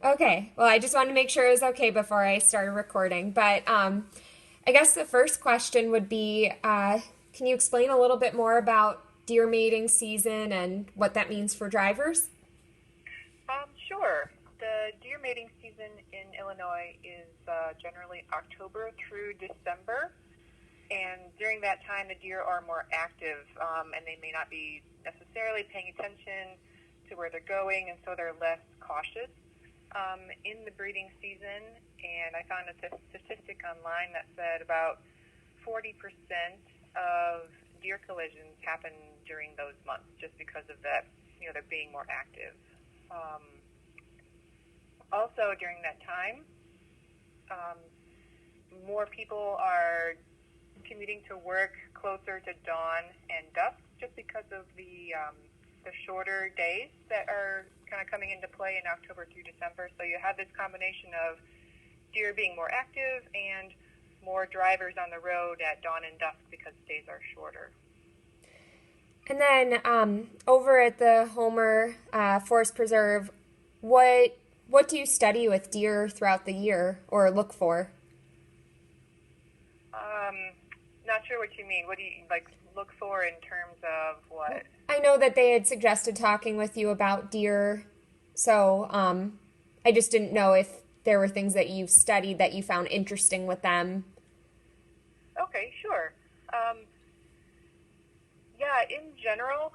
Okay. Well, I just wanted to make sure it was okay before I started recording. But I guess the first question would be can you explain a little bit more about deer mating season and what that means for drivers? Sure. The deer mating season in Illinois is generally October through December, and during that time, the deer are more active, and they may not be necessarily paying attention to where they're going, and so they're less cautious in the breeding season. And I found a statistic online that said about 40% of deer collisions happen during those months, just because of that, they're being more active. Um, Also, during that time, um, more people are commuting to work closer to dawn and dusk, just because of the shorter days that are kind of coming into play in October through December. So you have this combination of deer being more active and more drivers on the road at dawn and dusk because days are shorter. And then over at the Homer Forest Preserve, what do you study with deer throughout the year or look for? Um, Not sure what you mean. What do you like look for in terms of what? I know that they had suggested talking with you about deer, so I just didn't know if there were things that you studied that you found interesting with them. Okay, sure. Um, Yeah, in general,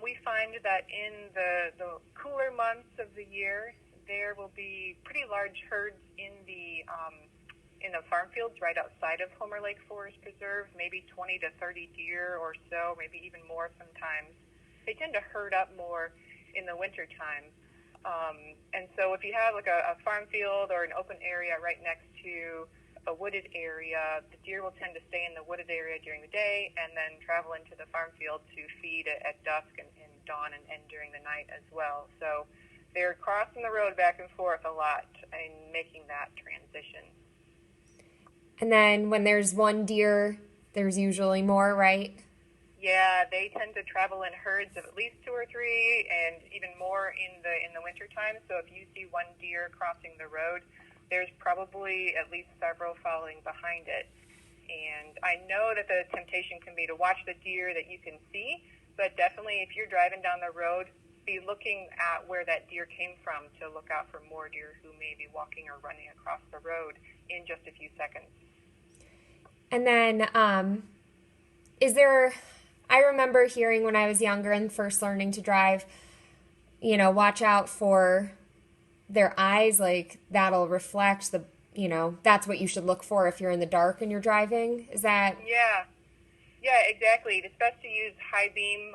we find that in the cooler months of the year, there will be pretty large herds in the farm fields right outside of Homer Lake Forest Preserve, maybe 20 to 30 deer or so, maybe even more sometimes. They tend to herd up more in the winter time. And so if you have like a farm field or an open area right next to a wooded area, the deer will tend to stay in the wooded area during the day and then travel into the farm field to feed at dusk and dawn and during the night as well. So they're crossing the road back and forth a lot and making that transition. And then when there's one deer, there's usually more, right? Yeah, they tend to travel in herds of at least two or three, and even more in the winter time. So if you see one deer crossing the road, there's probably at least several following behind it. And I know that the temptation can be to watch the deer that you can see, but definitely if you're driving down the road, be looking at where that deer came from to look out for more deer who may be walking or running across the road in just a few seconds. And then is there, I remember hearing when I was younger and first learning to drive, watch out for their eyes, like that'll reflect that's what you should look for if you're in the dark and you're driving. Is that? Yeah, yeah, exactly. It's best to use high beams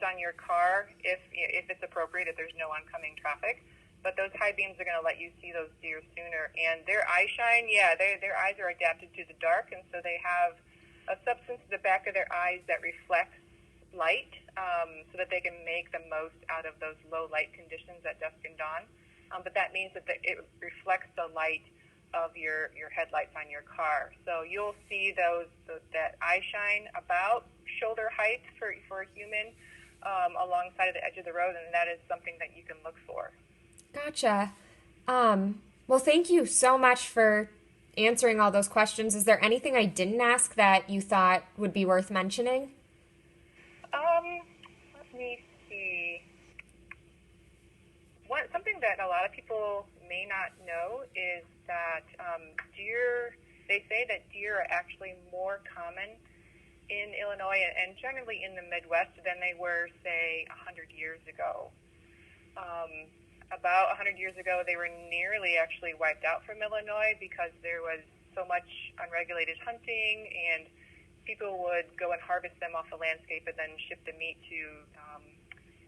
on your car if it's appropriate, if there's no oncoming traffic. But those high beams are going to let you see those deer sooner. And their eye shine, yeah, their eyes are adapted to the dark, and so they have a substance at the back of their eyes that reflects light, so that they can make the most out of those low light conditions at dusk and dawn. But that means that it reflects the light of your headlights on your car. So you'll see that eye shine about shoulder height for a human, alongside of the edge of the road, and that is something that you can look for. Gotcha. Well, thank you so much for answering all those questions. Is there anything I didn't ask that you thought would be worth mentioning? Um, Let me see. Something that a lot of people may not know is that deer. They say that deer are actually more common in Illinois and generally in the Midwest than they were, say, 100 years ago. Um, about 100 years ago, they were nearly actually wiped out from Illinois because there was so much unregulated hunting, and people would go and harvest them off the landscape and then ship the meat to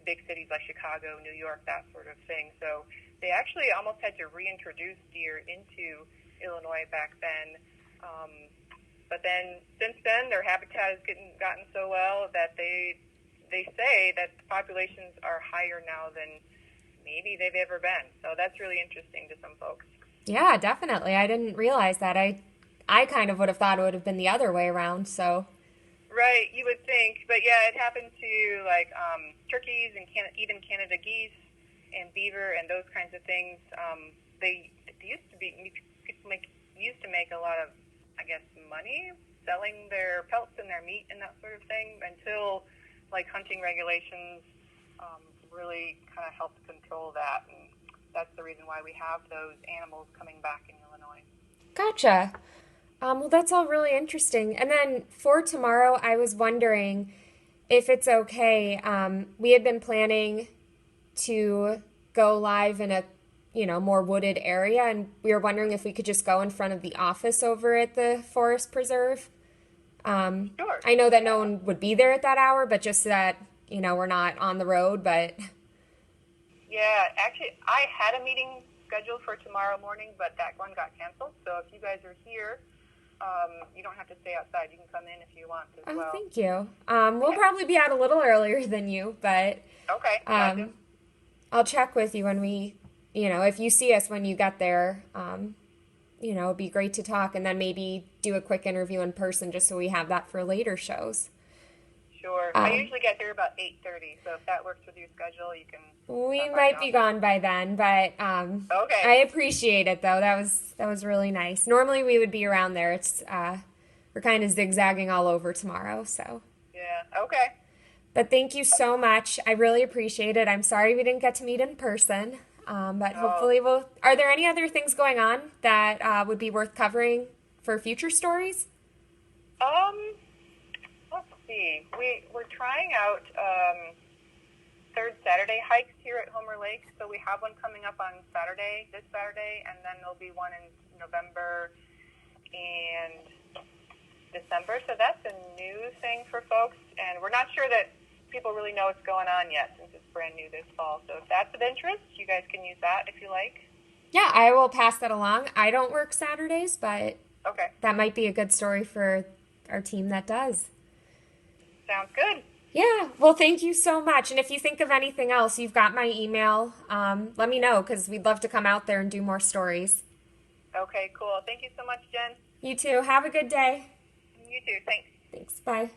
big cities like Chicago, New York, that sort of thing. So they actually almost had to reintroduce deer into Illinois back then. Um, but then, since then, their habitat has gotten so well that they say that the populations are higher now than maybe they've ever been. So that's really interesting to some folks. Yeah, definitely. I didn't realize that. I kind of would have thought it would have been the other way around. So, Right, you would think, but yeah, it happened to like turkeys and even Canada geese and beaver and those kinds of things. They people used to make a lot of, I guess, money selling their pelts and their meat and that sort of thing until like hunting regulations really kind of helped control that, and that's the reason why we have those animals coming back in Illinois. Gotcha. Well, that's all really interesting. And then for tomorrow, I was wondering if it's okay. We had been planning to go live in a more wooded area, and we were wondering if we could just go in front of the office over at the Forest Preserve. Sure. I know that no one would be there at that hour, but just so that we're not on the road. But yeah, actually, I had a meeting scheduled for tomorrow morning, but that one got canceled. So if you guys are here, you don't have to stay outside. You can come in if you want as well. Thank you. We'll probably be out a little earlier than you, but okay. Gotcha. I'll check with you when we, if you see us when you get there. It'd be great to talk, and then maybe do a quick interview in person just so we have that for later shows. Sure. I usually get here about 8:30, so if that works with your schedule, you can. We might be gone by then, but okay. I appreciate it though. That was really nice. Normally we would be around there. It's we're kind of zigzagging all over tomorrow, so. Yeah. Okay. But thank you so much. I really appreciate it. I'm sorry we didn't get to meet in person. But hopefully we'll... Are there any other things going on that would be worth covering for future stories? Let's see. We're trying out third Saturday hikes here at Homer Lake. So we have one coming up on this Saturday, and then there'll be one in November and December. So that's a new thing for folks, and we're not sure that people really know what's going on yet since it's brand new this fall. So if that's of interest, you guys can use that if you like. Yeah, I will pass that along. I don't work Saturdays, but okay, that might be a good story for our team that does. Sounds good. Yeah, well, thank you so much. And if you think of anything else, you've got my email. Let me know, because we'd love to come out there and do more stories. Okay, cool. Thank you so much, Jen. You too. Have a good day. You too. Thanks. Thanks. Bye.